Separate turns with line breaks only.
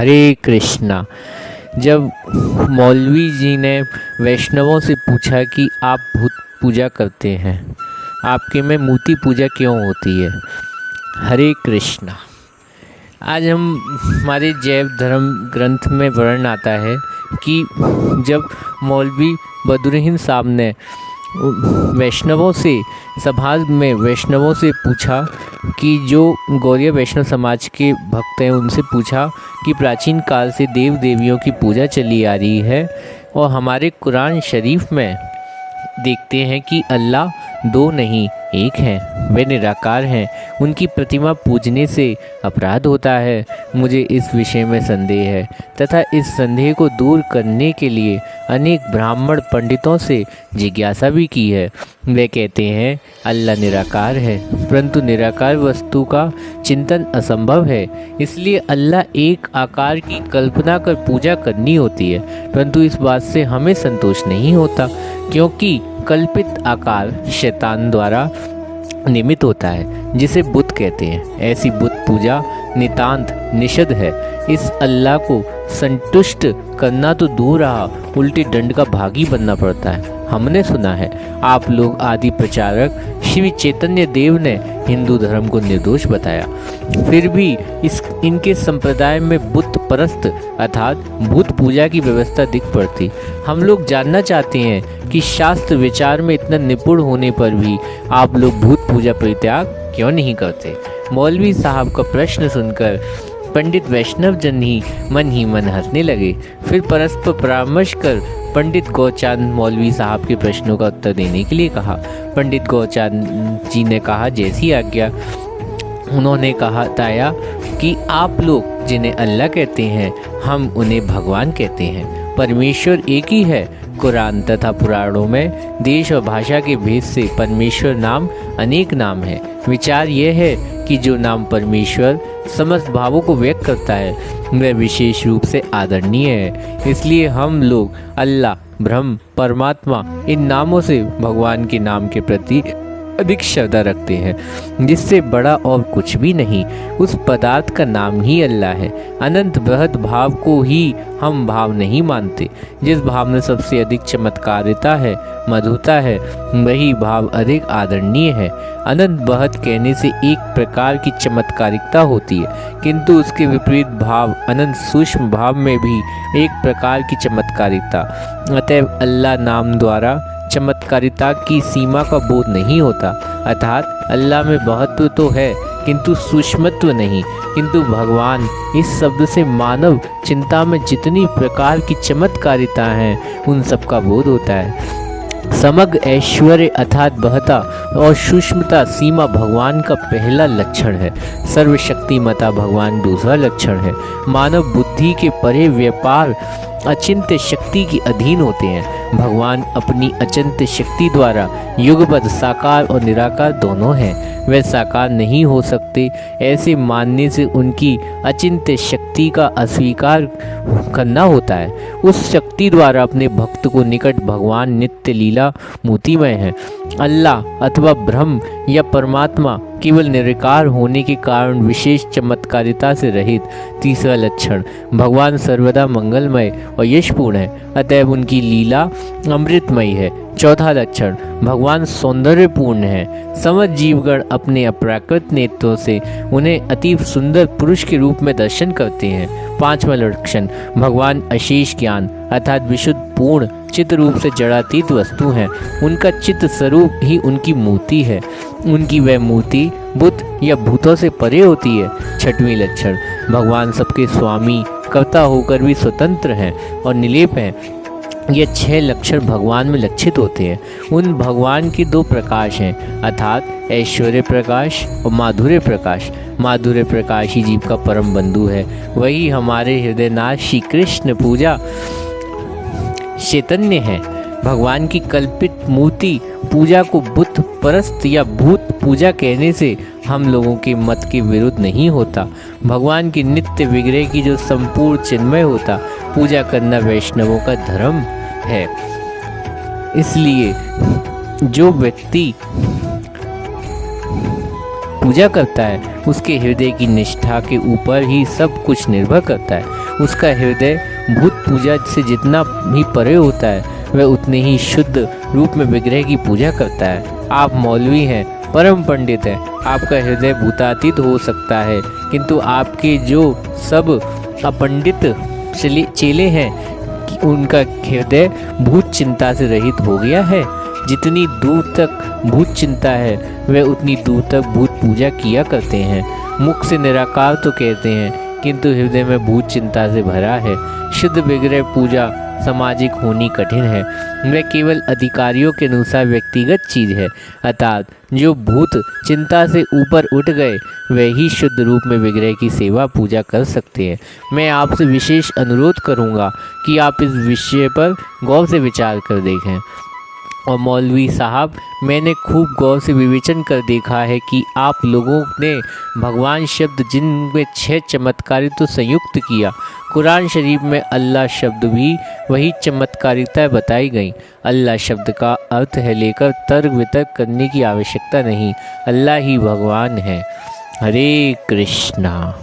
हरे कृष्णा। जब मौलवी जी ने वैष्णवों से पूछा कि आप भूत पूजा करते हैं, आपके में मूर्ति पूजा क्यों होती है? हरे कृष्णा। आज हमारे जैव धर्म ग्रंथ में वर्णन आता है कि जब मौलवी बदरुद्दीन साहब ने वैष्णवों से सभा में वैष्णवों से पूछा कि जो गौड़ीय वैष्णव समाज के भक्त हैं उनसे पूछा कि प्राचीन काल से देव देवियों की पूजा चली आ रही है और हमारे कुरान शरीफ में देखते हैं कि अल्लाह दो नहीं एक हैं, वे निराकार हैं, उनकी प्रतिमा पूजने से अपराध होता है। मुझे इस विषय में संदेह है तथा इस संदेह को दूर करने के लिए अनेक ब्राह्मण पंडितों से जिज्ञासा भी की है। वे कहते हैं अल्लाह निराकार है, परंतु निराकार वस्तु का चिंतन असंभव है, इसलिए अल्लाह एक आकार की कल्पना कर पूजा करनी होती है। परंतु इस बात से हमें संतोष नहीं होता, क्योंकि कल्पित आकार शैतान द्वारा निमित्त होता है, जिसे बुत कहते हैं। ऐसी बुत पूजा नितांत निषिद्ध है। इस अल्लाह को संतुष्ट करना तो दूर रहा, उल्टी दंड का भागी बनना पड़ता है। हमने सुना है आप लोग आदि प्रचारक श्री चैतन्य देव ने हिंदू धर्म को निर्दोष बताया, फिर भी इनके संप्रदाय में बुत परस्त अर्थात भूत पूजा की व्यवस्था दिख पड़ती। हम लोग जानना चाहते हैं कि शास्त्र विचार में इतना निपुण होने पर भी आप लोग भूत पूजा परित्याग क्यों नहीं करते? मौलवी साहब का प्रश्न सुनकर पंडित वैष्णव जन ही मन हंसने लगे। फिर परस्पर परामर्श कर पंडित गौचांद मौलवी साहब के प्रश्नों का उत्तर देने के लिए कहा। पंडित गौचांद जी ने कहा, जैसी आज्ञा। उन्होंने कहा, ताया कि आप लोग जिन्हें अल्लाह कहते हैं हम उन्हें भगवान कहते हैं। परमेश्वर एक ही है। कुरान तथा पुराणों में देश और भाषा के भेद से परमेश्वर नाम अनेक नाम है। विचार यह है कि जो नाम परमेश्वर समस्त भावों को व्यक्त करता है वह विशेष रूप से आदरणीय है। इसलिए हम लोग अल्लाह, ब्रह्म, परमात्मा इन नामों से भगवान के नाम के प्रति अधिक श्रद्धा रखते हैं, जिससे बड़ा और कुछ भी नहीं। उस पदार्थ का नाम ही अल्लाह है। अनंत बृहद भाव को ही हम भाव नहीं मानते। जिस भाव में सबसे अधिक चमत्कारिता है, मधुरता है, वही भाव अधिक आदरणीय है। अनंत बृहद कहने से एक प्रकार की चमत्कारिता होती है, किंतु उसके विपरीत भाव अनंत सूक्ष्म भाव में भी एक प्रकार की चमत्कारिता। अतएव अल्लाह नाम द्वारा चमत्कारिता की सीमा का बोध नहीं होता। अर्थात अल्लाह में महत्व तो है किंतु सूक्ष्मत्व नहीं। किंतु भगवान इस शब्द से मानव चिंता में जितनी प्रकार की चमत्कारिता है उन सब का बोध होता है। समग्र ऐश्वर्य अर्थात बहता और सूक्ष्मता सीमा भगवान का पहला लक्षण है। सर्वशक्तिमता भगवान दूसरा लक्षण है। मानव बुद्धि के परे व्यापार अचिंत्य शक्ति के अधीन होते हैं। भगवान अपनी अचिंत्य शक्ति द्वारा युगपथ साकार और निराकार दोनों हैं। वे साकार नहीं हो सकते, ऐसे मानने से उनकी अचिंत्य शक्ति का अस्वीकार करना होता है। उस शक्ति द्वारा अपने भक्त को निकट भगवान नित्य लीला मूर्तिमय है। अल्लाह अथवा ब्रह्म या परमात्मा केवल निराकार होने के कारण विशेष चमत्कारिता से रहित। तीसरा लक्षण, भगवान सर्वदा मंगलमय और यशपूर्ण है, अतएव उनकी लीला अमृतमयी है। चौथा लक्षण, भगवान सौंदर्यपूर्ण है। समस्त जीवगण अपने अपराकृत नेत्रों से उन्हें अति सुंदर पुरुष के रूप में दर्शन करते हैं। पांचवा लक्षण, भगवान अशेष ज्ञान अर्थात विशुद्ध पूर्ण चित्त रूप से जड़ातीत वस्तु हैं। उनका चित्त स्वरूप ही उनकी मूर्ति है। उनकी वह मूर्ति बुत या भूतों से परे होती है। छठवीं लक्षण, भगवान सबके स्वामी कर्ता होकर भी स्वतंत्र हैं और निर्लेप हैं। ये 6 लक्षण भगवान में लक्षित होते हैं। उन भगवान के 2 प्रकाश हैं, अर्थात ऐश्वर्य प्रकाश और माधुर्य प्रकाश। माधुर्य प्रकाश ही जीव का परम बंधु है। वही हमारे हृदयनाथ श्री कृष्ण पूजा चैतन्य है। भगवान की कल्पित मूर्ति पूजा को बुत परस्त या भूत पूजा कहने से हम लोगों के मत के विरुद्ध नहीं होता। भगवान की नित्य विग्रह की जो संपूर्ण चिन्मय होता पूजा करना वैष्णवों का धर्म है। इसलिए जो व्यक्ति पूजा करता है उसके हृदय की निष्ठा के ऊपर ही सब कुछ निर्भर करता है। उसका हृदय भूत पूजा से जितना ही परे होता है, वह उतने ही शुद्ध रूप में विग्रह की पूजा करता है। आप मौलवी हैं, परम पंडित हैं, आपका हृदय भूतातीत हो सकता है, किंतु आपके जो सब अपंडित चेले हैं कि उनका हृदय भूत चिंता से रहित हो गया है। जितनी दूर तक भूत चिंता है, वे उतनी दूर तक भूत पूजा किया करते हैं। मुख से निराकार तो कहते हैं, किंतु हृदय में भूत चिंता से भरा है। शुद्ध विग्रह पूजा सामाजिक होनी कठिन है। वह केवल अधिकारियों के अनुसार व्यक्तिगत चीज़ है, अर्थात जो भूत चिंता से ऊपर उठ गए वह ही शुद्ध रूप में विग्रह की सेवा पूजा कर सकते हैं। मैं आपसे विशेष अनुरोध करूंगा कि आप इस विषय पर गौर से विचार कर देखें। और मौलवी साहब, मैंने खूब गौर से विवेचन कर देखा है कि आप लोगों ने भगवान शब्द जिनमें 6 चमत्कारित्व संयुक्त किया। कुरान शरीफ में अल्लाह शब्द भी वही चमत्कारिता बताई गई। अल्लाह शब्द का अर्थ है लेकर तर्क वितर्क करने की आवश्यकता नहीं। अल्लाह ही भगवान है। हरे कृष्णा।